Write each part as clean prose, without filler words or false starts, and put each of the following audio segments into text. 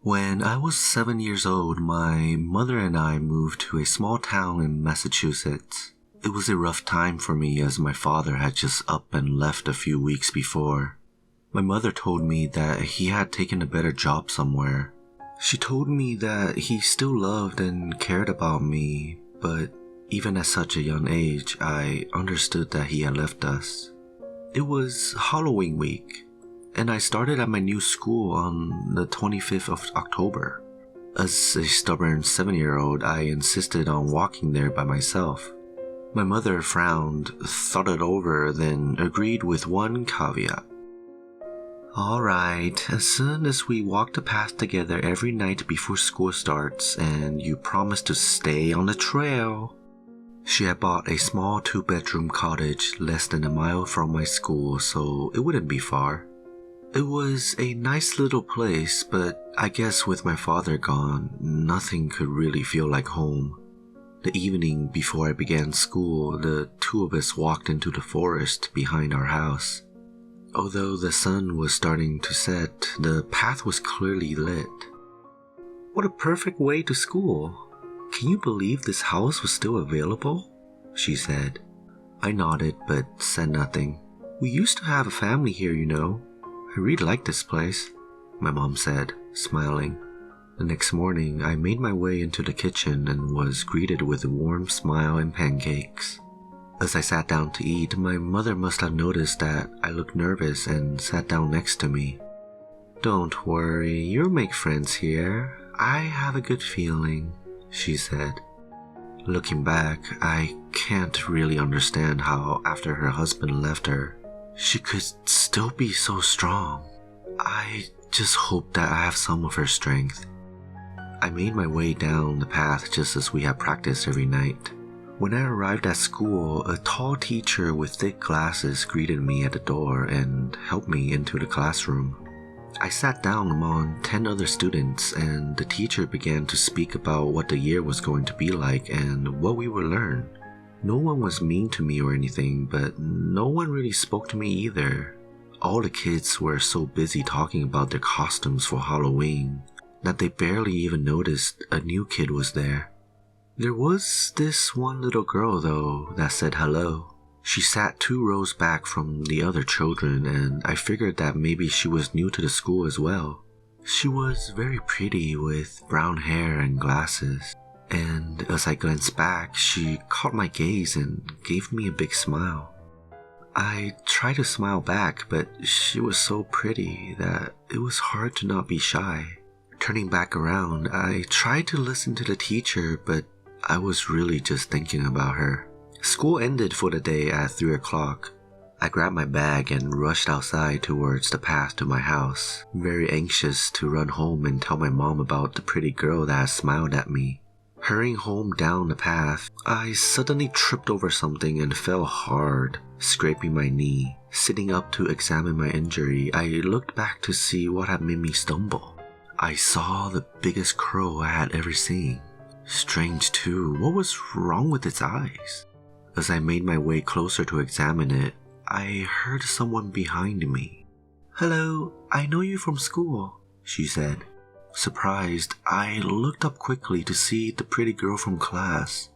When I was 7 years old, my mother and I moved to a small town in Massachusetts. It was a rough time for me as my father had just up and left a few weeks before. My mother told me that he had taken a better job somewhere. She told me that he still loved and cared about me, but even at such a young age, I understood that he had left us. It was Halloween week, and I started at my new school on the 25th of October. As a stubborn 7-year-old, I insisted on walking there by myself. My mother frowned, thought it over, then agreed with one caveat. Alright, as soon as we walk the path together every night before school starts, and you promise to stay on the trail. She had bought a small 2-bedroom cottage less than a mile from my school, so it wouldn't be far. It was a nice little place, but I guess with my father gone, nothing could really feel like home. The evening before I began school, the two of us walked into the forest behind our house. Although the sun was starting to set, the path was clearly lit. What a perfect way to school! Can you believe this house was still available? She said. I nodded but said nothing. We used to have a family here, you know. I really like this place, my mom said, smiling. The next morning, I made my way into the kitchen and was greeted with a warm smile and pancakes. As I sat down to eat, my mother must have noticed that I looked nervous and sat down next to me. Don't worry, you'll make friends here. I have a good feeling, she said. Looking back, I can't really understand how after her husband left her, she could still be so strong. I just hope that I have some of her strength. I made my way down the path just as we had practiced every night. When I arrived at school, a tall teacher with thick glasses greeted me at the door and helped me into the classroom. I sat down among 10 other students, and the teacher began to speak about what the year was going to be like and what we would learn. No one was mean to me or anything, but no one really spoke to me either. All the kids were so busy talking about their costumes for Halloween that they barely even noticed a new kid was there. There was this one little girl, though, that said hello. She sat 2 rows back from the other children, and I figured that maybe she was new to the school as well. She was very pretty with brown hair and glasses, and as I glanced back, she caught my gaze and gave me a big smile. I tried to smile back, but she was so pretty that it was hard to not be shy. Turning back around, I tried to listen to the teacher, but I was really just thinking about her. School ended for the day at 3 o'clock. I grabbed my bag and rushed outside towards the path to my house, very anxious to run home and tell my mom about the pretty girl that had smiled at me. Hurrying home down the path, I suddenly tripped over something and fell hard, scraping my knee. Sitting up to examine my injury, I looked back to see what had made me stumble. I saw the biggest crow I had ever seen. Strange too, what was wrong with its eyes? As I made my way closer to examine it, I heard someone behind me. Hello, I know you from school, she said. Surprised, I looked up quickly to see the pretty girl from class.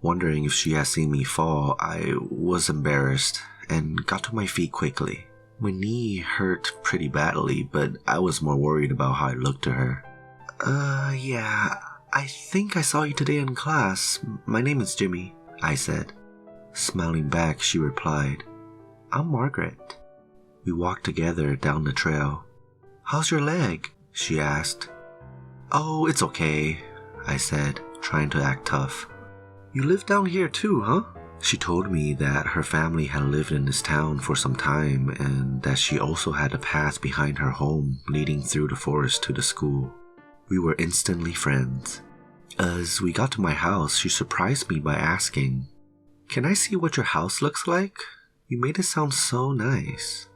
Wondering if she had seen me fall, I was embarrassed and got to my feet quickly. My knee hurt pretty badly, but I was more worried about how I looked to her. Yeah, I think I saw you today in class. My name is Jimmy, I said. Smiling back, she replied, I'm Margaret. We walked together down the trail. How's your leg? She asked. Oh, it's okay, I said, trying to act tough. You live down here too, huh? She told me that her family had lived in this town for some time and that she also had a path behind her home leading through the forest to the school. We were instantly friends. As we got to my house, she surprised me by asking, Can I see what your house looks like? You made it sound so nice.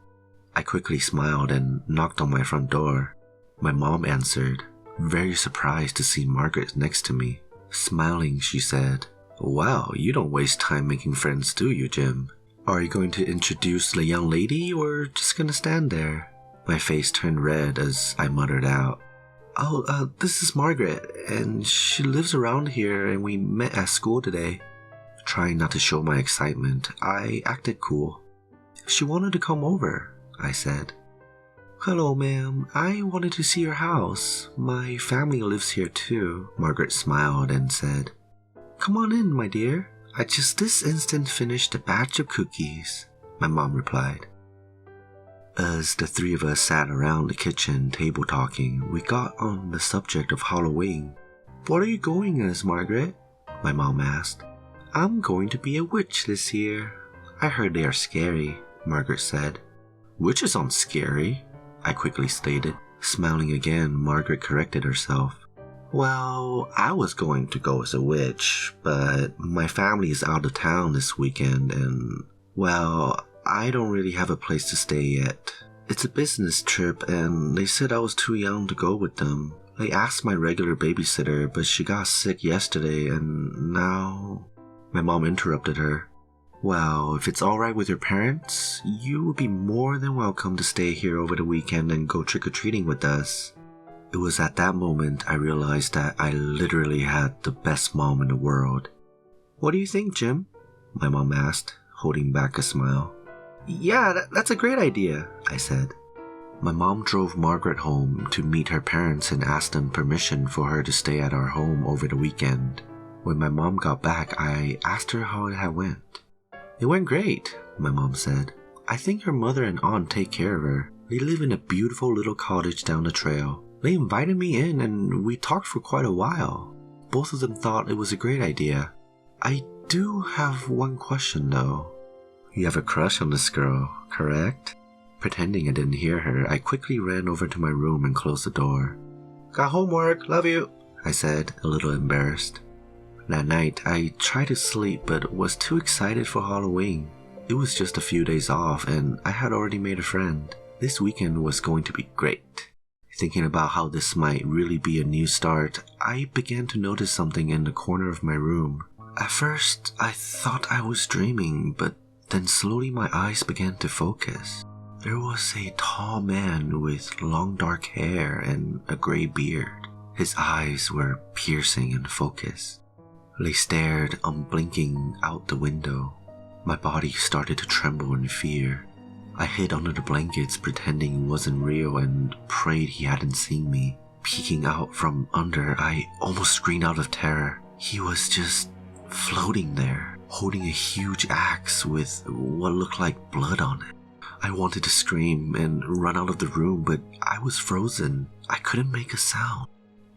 I quickly smiled and knocked on my front door. My mom answered, very surprised to see Margaret next to me. Smiling, she said, Wow, you don't waste time making friends, do you, Jim? Are you going to introduce the young lady or just gonna stand there? My face turned red as I muttered out, Oh, this is Margaret, and she lives around here and we met at school today. Trying not to show my excitement, I acted cool. She wanted to come over, I said. Hello, ma'am. I wanted to see your house. My family lives here too. Margaret smiled and said, Come on in, my dear. I just this instant finished a batch of cookies, my mom replied. As the three of us sat around the kitchen table talking, we got on the subject of Halloween. What are you going as, Margaret? My mom asked. I'm going to be a witch this year. I heard they are scary, Margaret said. Witches aren't scary, I quickly stated. Smiling again, Margaret corrected herself. Well, I was going to go as a witch, but my family is out of town this weekend and, well, I don't really have a place to stay yet. It's a business trip and they said I was too young to go with them. They asked my regular babysitter, but she got sick yesterday and now... My mom interrupted her. Well, if it's alright with your parents, you would be more than welcome to stay here over the weekend and go trick-or-treating with us. It was at that moment I realized that I literally had the best mom in the world. What do you think, Jim? My mom asked, holding back a smile. Yeah, that's a great idea, I said. My mom drove Margaret home to meet her parents and asked them permission for her to stay at our home over the weekend. When my mom got back, I asked her how it had went. It went great, my mom said. I think her mother and aunt take care of her. They live in a beautiful little cottage down the trail. They invited me in and we talked for quite a while. Both of them thought it was a great idea. I do have one question though. You have a crush on this girl, correct? Pretending I didn't hear her, I quickly ran over to my room and closed the door. Got homework, love you, I said, a little embarrassed. That night, I tried to sleep but was too excited for Halloween. It was just a few days off and I had already made a friend. This weekend was going to be great. Thinking about how this might really be a new start, I began to notice something in the corner of my room. At first, I thought I was dreaming, but then slowly my eyes began to focus. There was a tall man with long dark hair and a gray beard. His eyes were piercing and focused. They stared unblinking out the window. My body started to tremble in fear. I hid under the blankets pretending it wasn't real and prayed he hadn't seen me. Peeking out from under, I almost screamed out of terror. He was just floating there, holding a huge axe with what looked like blood on it. I wanted to scream and run out of the room, but I was frozen. I couldn't make a sound.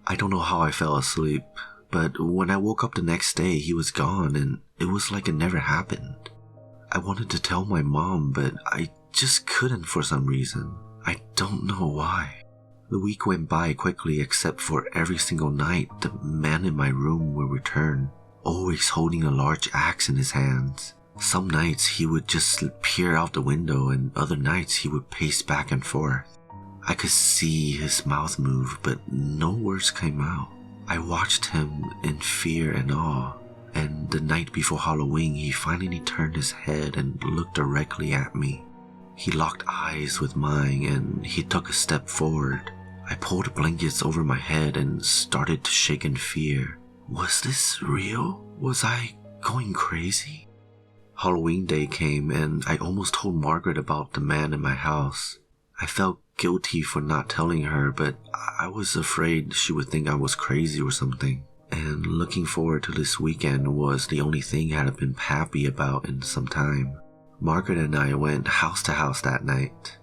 I don't know how I fell asleep, but when I woke up the next day, he was gone and it was like it never happened. I wanted to tell my mom, but I just couldn't for some reason. I don't know why. The week went by quickly except for every single night the man in my room would return, always holding a large axe in his hands. Some nights he would just peer out the window and other nights he would pace back and forth. I could see his mouth move but no words came out. I watched him in fear and awe, and the night before Halloween he finally turned his head and looked directly at me. He locked eyes with mine and he took a step forward. I pulled the blankets over my head and started to shake in fear. Was this real? Was I going crazy? Halloween day came and I almost told Margaret about the man in my house. I felt guilty for not telling her, but I was afraid she would think I was crazy or something. And looking forward to this weekend was the only thing I had been happy about in some time. Margaret and I went house to house that night.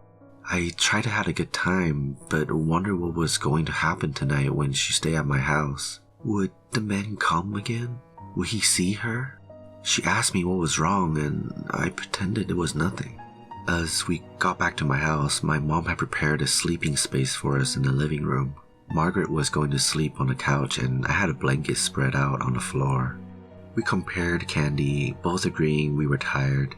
I tried to have a good time, but wondered what was going to happen tonight when she stayed at my house. Would the man come again? Would he see her? She asked me what was wrong and I pretended it was nothing. As we got back to my house, my mom had prepared a sleeping space for us in the living room. Margaret was going to sleep on the couch and I had a blanket spread out on the floor. We compared candy, both agreeing we were tired.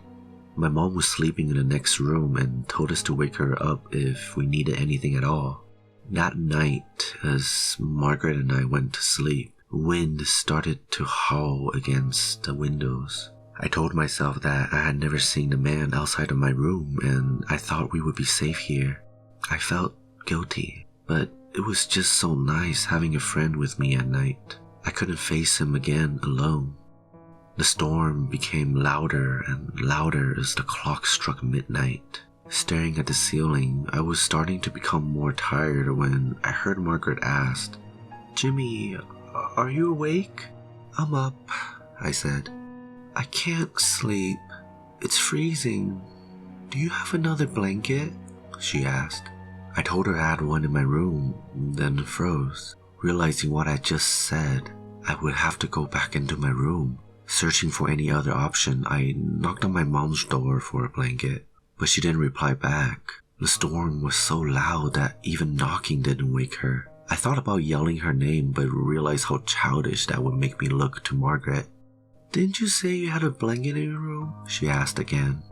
My mom was sleeping in the next room and told us to wake her up if we needed anything at all. That night, as Margaret and I went to sleep, wind started to howl against the windows. I told myself that I had never seen a man outside of my room and I thought we would be safe here. I felt guilty, but It was just so nice having a friend with me at night. I couldn't face him again alone. The storm became louder and louder as the clock struck midnight. Staring at the ceiling, I was starting to become more tired when I heard Margaret ask, "Jimmy, are you awake?" "I'm up," I said. "I can't sleep. It's freezing. Do you have another blanket?" she asked. I told her I had one in my room, then froze. Realizing what I just said, I would have to go back into my room. Searching for any other option, I knocked on my mom's door for a blanket, but she didn't reply back. The storm was so loud that even knocking didn't wake her. I thought about yelling her name, but realized how childish that would make me look to Margaret. "Didn't you say you had a blanket in your room?" she asked again.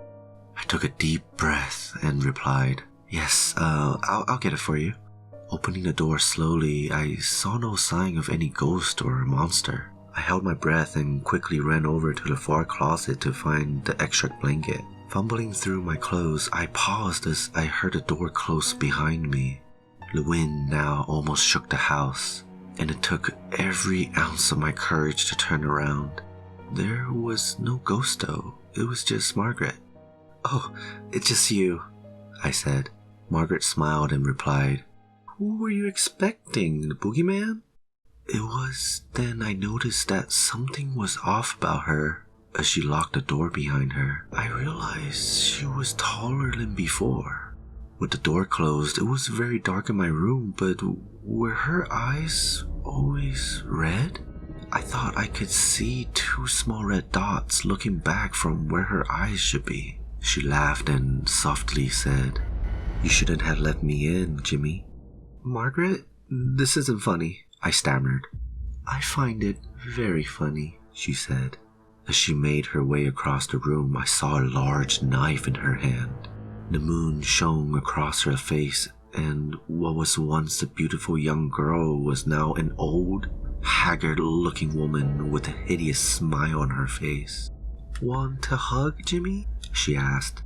I took a deep breath and replied, "Yes, I'll get it for you." Opening the door slowly, I saw no sign of any ghost or monster. I held my breath and quickly ran over to the far closet to find the extra blanket. Fumbling through my clothes, I paused as I heard a door close behind me. The wind now almost shook the house, and it took every ounce of my courage to turn around. There was no ghost though, it was just Margaret. "Oh, it's just you," I said. Margaret smiled and replied, "Who were you expecting, the boogeyman?" It was then I noticed that something was off about her. As she locked the door behind her, I realized she was taller than before. With the door closed, it was very dark in my room, but were her eyes always red? I thought I could see two small red dots looking back from where her eyes should be. She laughed and softly said, "You shouldn't have let me in, Jimmy." "Margaret, this isn't funny," I stammered. "I find it very funny," she said. As she made her way across the room, I saw a large knife in her hand. The moon shone across her face, and what was once a beautiful young girl was now an old, haggard-looking woman with a hideous smile on her face. "Want a hug, Jimmy?" she asked.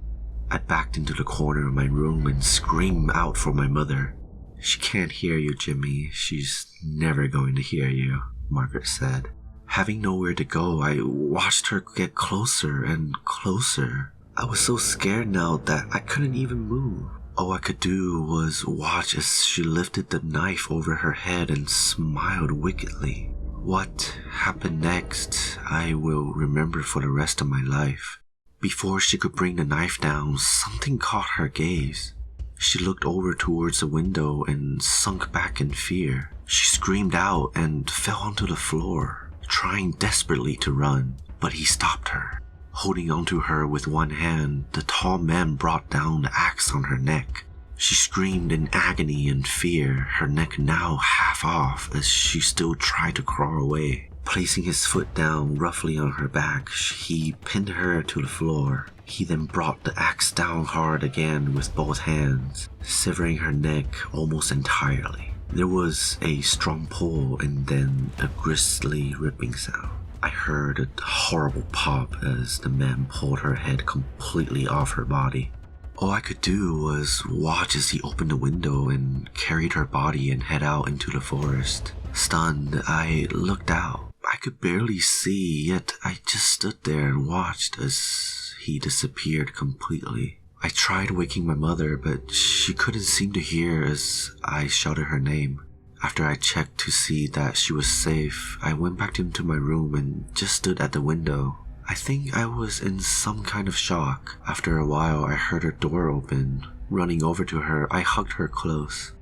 I backed into the corner of my room and screamed out for my mother. "She can't hear you, Jimmy. She's never going to hear you," Margaret said. Having nowhere to go, I watched her get closer and closer. I was so scared now that I couldn't even move. All I could do was watch as she lifted the knife over her head and smiled wickedly. What happened next, I will remember for the rest of my life. Before she could bring the knife down, something caught her gaze. She looked over towards the window and sunk back in fear. She screamed out and fell onto the floor, trying desperately to run, but he stopped her. Holding onto her with one hand, the tall man brought down the axe on her neck. She screamed in agony and fear, her neck now half off as she still tried to crawl away. Placing his foot down roughly on her back, he pinned her to the floor. He then brought the axe down hard again with both hands, severing her neck almost entirely. There was a strong pull and then a grisly ripping sound. I heard a horrible pop as the man pulled her head completely off her body. All I could do was watch as he opened the window and carried her body and head out into the forest. Stunned, I looked out. I could barely see, yet I just stood there and watched as he disappeared completely. I tried waking my mother, but she couldn't seem to hear as I shouted her name. After I checked to see that she was safe, I went back into my room and just stood at the window. I think I was in some kind of shock. After a while, I heard her door open. Running over to her, I hugged her close.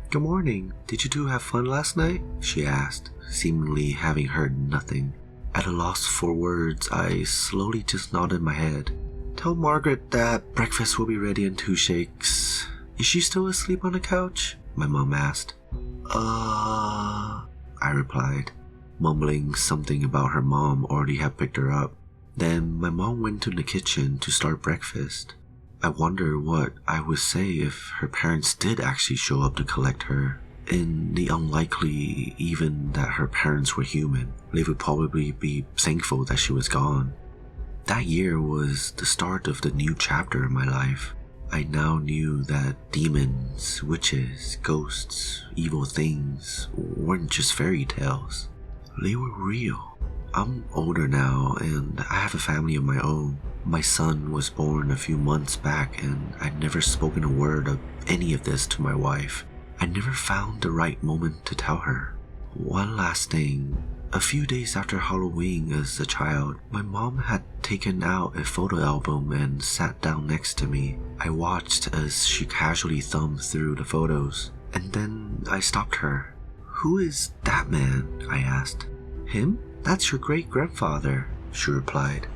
"Good morning. Did you two have fun last night?" she asked, seemingly having heard nothing. At a loss for words, I slowly just nodded my head. "Tell Margaret that breakfast will be ready in 2 shakes. Is she still asleep on the couch?" my mom asked. I replied, mumbling something about her mom already had picked her up. Then my mom went to the kitchen to start breakfast. I wonder what I would say if her parents did actually show up to collect her. In the unlikely even that her parents were human, they would probably be thankful that she was gone. That year was the start of the new chapter in my life. I now knew that demons, witches, ghosts, evil things weren't just fairy tales. They were real. I'm older now and I have a family of my own. My son was born a few months back and I'd never spoken a word of any of this to my wife. I never found the right moment to tell her. One last thing. A few days after Halloween as a child, my mom had taken out a photo album and sat down next to me. I watched as she casually thumbed through the photos, and then I stopped her. "Who is that man?" I asked. "Him? That's your great-grandfather," she replied.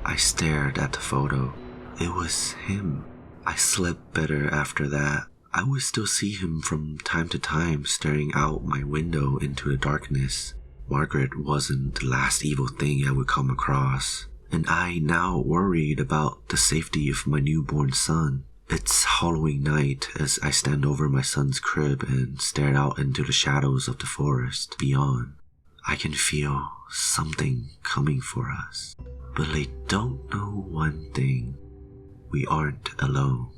I stared at the photo. It was him. I slept better after that. I would still see him from time to time staring out my window into the darkness. Margaret wasn't the last evil thing I would come across, and I now worried about the safety of my newborn son. It's Halloween night as I stand over my son's crib and stare out into the shadows of the forest beyond. I can feel something coming for us, but I don't know one thing. We aren't alone.